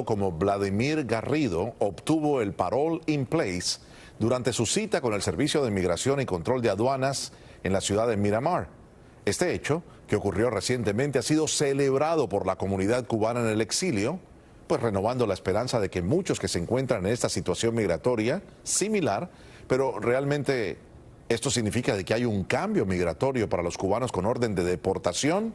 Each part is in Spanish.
como Vladimir Garrido obtuvo el parole in place durante su cita con el Servicio de Inmigración y Control de Aduanas en la ciudad de Miramar. Este hecho, que ocurrió recientemente, ha sido celebrado por la comunidad cubana en el exilio, pues renovando la esperanza de que muchos que se encuentran en esta situación migratoria similar, pero realmente esto significa de que hay un cambio migratorio para los cubanos con orden de deportación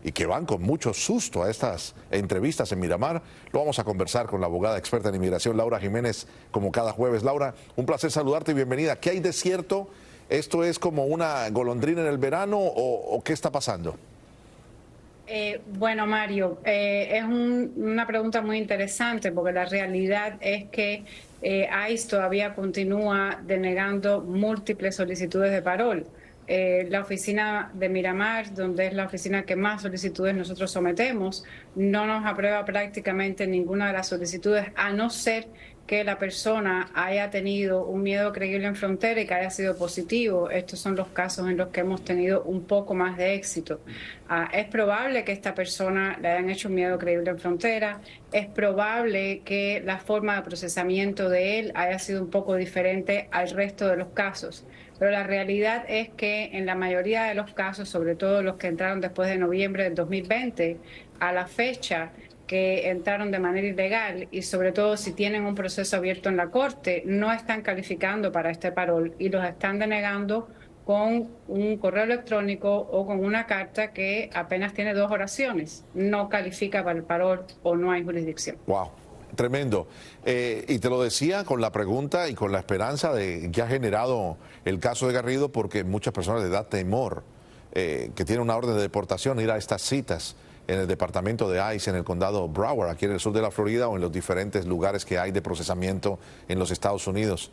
y que van con mucho susto a estas entrevistas en Miramar. Lo vamos a conversar con la abogada experta en inmigración, Laura Jiménez, como cada jueves. Laura, un placer saludarte y bienvenida. ¿Qué hay de cierto? ¿Esto es como una golondrina en el verano o qué está pasando? Bueno, Mario, es una pregunta muy interesante porque la realidad es que ICE todavía continúa denegando múltiples solicitudes de parol. La oficina de Miramar, donde es la oficina que más solicitudes nosotros sometemos, no nos aprueba prácticamente ninguna de las solicitudes, a no ser que la persona haya tenido un miedo creíble en frontera y que haya sido positivo. Estos son los casos en los que hemos tenido un poco más de éxito. Es probable que esta persona le hayan hecho un miedo creíble en frontera, es probable que la forma de procesamiento de él haya sido un poco diferente al resto de los casos. Pero la realidad es que en la mayoría de los casos, sobre todo los que entraron después de noviembre del 2020, a la fecha que entraron de manera ilegal y sobre todo si tienen un proceso abierto en la corte, no están calificando para este parol y los están denegando con un correo electrónico o con una carta que apenas tiene 2 oraciones. No califica para el parol o no hay jurisdicción. Wow. Tremendo. Y te lo decía con la pregunta y con la esperanza de que ha generado el caso de Garrido, porque muchas personas les da temor que tienen una orden de deportación ir a estas citas en el departamento de ICE, en el condado Broward, aquí en el sur de la Florida, o en los diferentes lugares que hay de procesamiento en los Estados Unidos.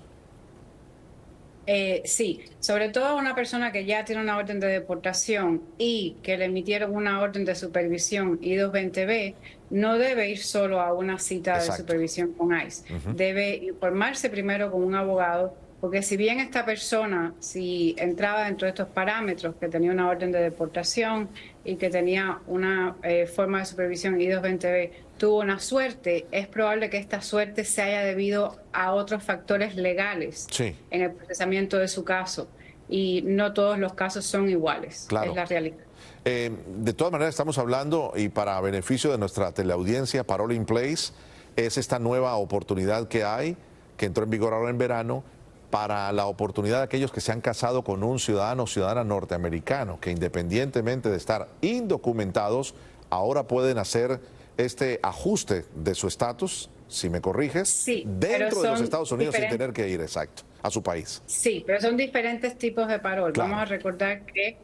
Sí, sobre todo una persona que ya tiene una orden de deportación y que le emitieron una orden de supervisión I-220B, no debe ir solo a una cita de supervisión con ICE. Debe informarse primero con un abogado, porque si bien esta persona, si entraba dentro de estos parámetros, que tenía una orden de deportación y que tenía una forma de supervisión I-220B, tuvo una suerte, es probable que esta suerte se haya debido a otros factores legales en el procesamiento de su caso. Y no todos los casos son iguales, es la realidad. De todas maneras, estamos hablando, y para beneficio de nuestra teleaudiencia, Parole in Place es esta nueva oportunidad que hay, que entró en vigor ahora en verano, para la oportunidad de aquellos que se han casado con un ciudadano o ciudadana norteamericano, que independientemente de estar indocumentados, ahora pueden hacer este ajuste de su estatus, si me corriges, dentro de los Estados Unidos sin tener que ir, a su país. Sí, pero son diferentes tipos de parol. Claro. Vamos a recordar que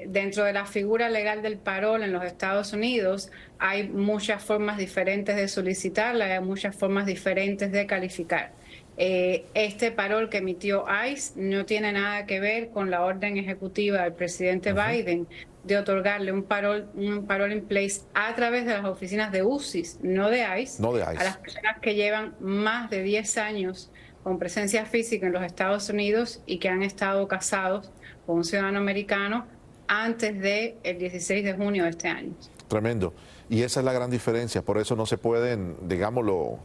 dentro de la figura legal del parol en los Estados Unidos hay muchas formas diferentes de solicitarla, hay muchas formas diferentes de calificar. Este parol que emitió ICE no tiene nada que ver con la orden ejecutiva del presidente Biden de otorgarle un parol in place a través de las oficinas de UCIS, no de ICE, a las personas que llevan más de 10 años con presencia física en los Estados Unidos y que han estado casados con un ciudadano americano antes del 16 de junio de este año. Tremendo. Y esa es la gran diferencia, por eso no se pueden, digámoslo,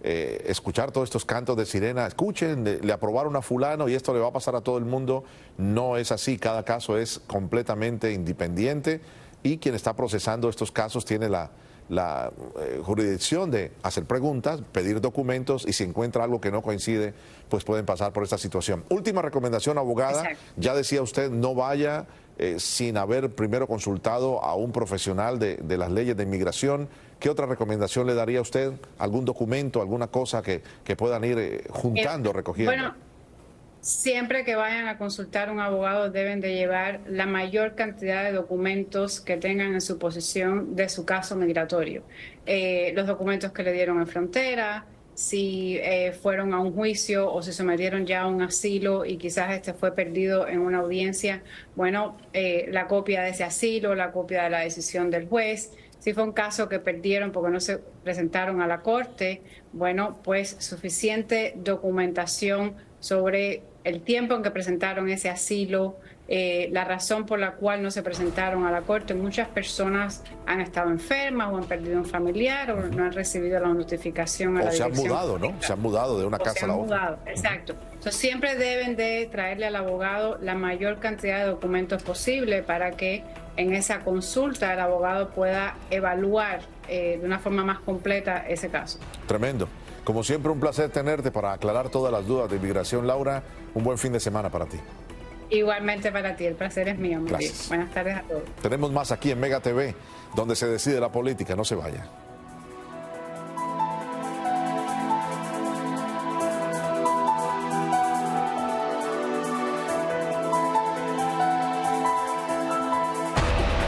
escuchar todos estos cantos de sirena. Escuchen, le aprobaron a fulano y esto le va a pasar a todo el mundo. No es así, cada caso es completamente independiente y quien está procesando estos casos tiene la jurisdicción de hacer preguntas, pedir documentos y si encuentra algo que no coincide, pues pueden pasar por esta situación. Última recomendación, abogada. Ya decía usted, no vaya sin haber primero consultado a un profesional de las leyes de inmigración. ¿Qué otra recomendación le daría a usted? ¿Algún documento, alguna cosa que puedan ir juntando, recogiendo? Bueno, siempre que vayan a consultar a un abogado deben de llevar la mayor cantidad de documentos que tengan en su posesión de su caso migratorio. Los documentos que le dieron en frontera, si fueron a un juicio o se sometieron ya a un asilo y quizás este fue perdido en una audiencia, bueno, la copia de ese asilo, la copia de la decisión del juez. Si fue un caso que perdieron porque no se presentaron a la corte, bueno, pues suficiente documentación sobre el tiempo en que presentaron ese asilo, la razón por la cual no se presentaron a la corte. Muchas personas han estado enfermas o han perdido un familiar o no han recibido la notificación a la dirección. O se han mudado, ¿no? Se han mudado de una casa a la otra. Exacto. Entonces siempre deben de traerle al abogado la mayor cantidad de documentos posible para que en esa consulta el abogado pueda evaluar de una forma más completa ese caso. Tremendo. Como siempre, un placer tenerte para aclarar todas las dudas de inmigración. Laura, un buen fin de semana para ti. Igualmente para ti, el placer es mío. Gracias. Buenas tardes a todos. Tenemos más aquí en Mega TV, donde se decide la política. No se vaya.